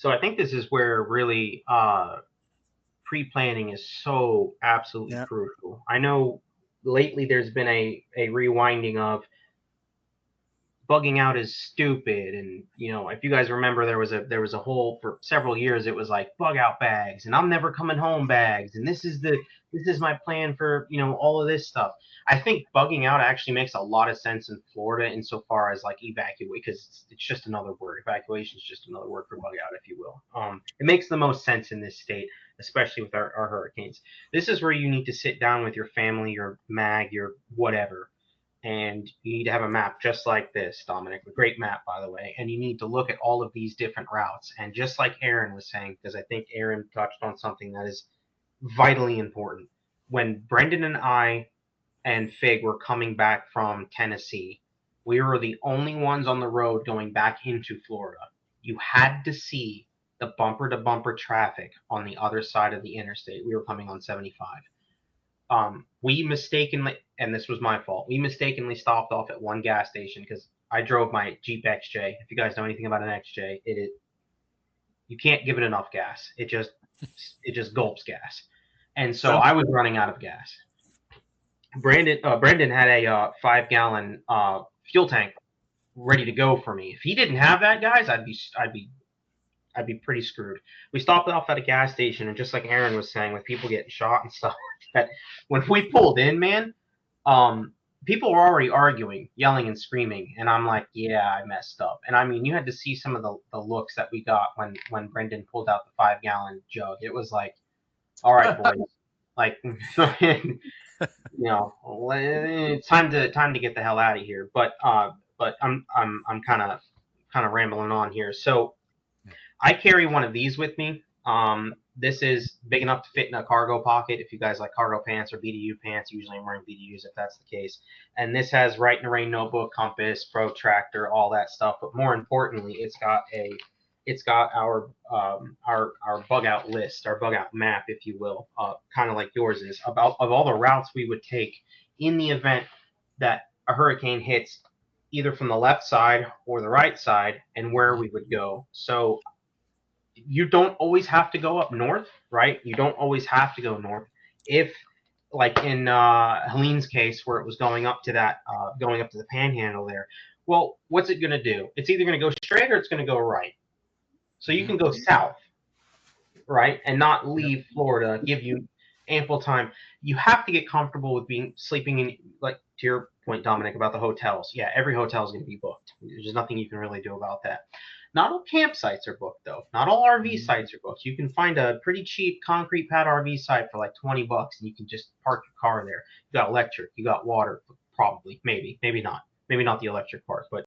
So I think this is where really pre-planning is so absolutely Yeah. crucial. I know lately there's been a rewinding of bugging out is stupid, and if you guys remember, there was a whole, for several years it was like bug out bags and I'm never coming home bags, and this is my plan for all of this stuff. I think bugging out actually makes a lot of sense in Florida insofar as like evacuate, because it's just another word. Evacuation is just another word for bug out, if you will. It makes the most sense in this state, especially with our hurricanes. This is where you need to sit down with your family, your mag, your whatever, and you need to have a map just like this, Dominic, a great map, by the way, and you need to look at all of these different routes. And just like Aaron was saying, because I think Aaron touched on something that is vitally important. When Brendan and I and Fig were coming back from Tennessee, we were the only ones on the road going back into Florida. You had to see the bumper to bumper traffic on the other side of the interstate. We were coming on 75. We mistakenly, and this was my fault, we mistakenly stopped off at one gas station because I drove my Jeep XJ. If you guys know anything about an XJ, you can't give it enough gas. It just gulps gas, and so Sure. I was running out of gas. Brendan had a 5 gallon fuel tank ready to go for me. If he didn't have that, guys, I'd be pretty screwed. We stopped off at a gas station, and just like Aaron was saying, with people getting shot and stuff like that, when we pulled in, man, people were already arguing, yelling and screaming, and I'm like, yeah, I messed up. And I mean, you had to see some of the looks that we got when Brendan pulled out the 5 gallon jug. It was like, all right, boys, like, it's time to get the hell out of here. But I'm kind of rambling on here. So I carry one of these with me. This is big enough to fit in a cargo pocket. If you guys like cargo pants or BDU pants, usually I'm wearing BDUs if that's the case. And this has Write in the Rain notebook, compass, protractor, all that stuff. But more importantly, it's got our bug out list, our bug out map, if you will, kind of like yours is, about of all the routes we would take in the event that a hurricane hits either from the left side or the right side, and where we would go. So you don't always have to go up north, right? You don't always have to go north. If, like in Helene's case, where it was going up to the Panhandle there, well, what's it going to do? It's either going to go straight or it's going to go right. So you Hmm. can go south, right, and not Yep. leave Florida. Give you ample time. You have to get comfortable with sleeping in, like to your point, Dominic, about the hotels. Yeah, every hotel is going to be booked. There's nothing you can really do about that. Not all campsites are booked though. Not all RV Mhm. sites are booked. You can find a pretty cheap concrete pad RV site for like $20, and you can just park your car there. You got electric, you got water, probably, maybe not the electric part, but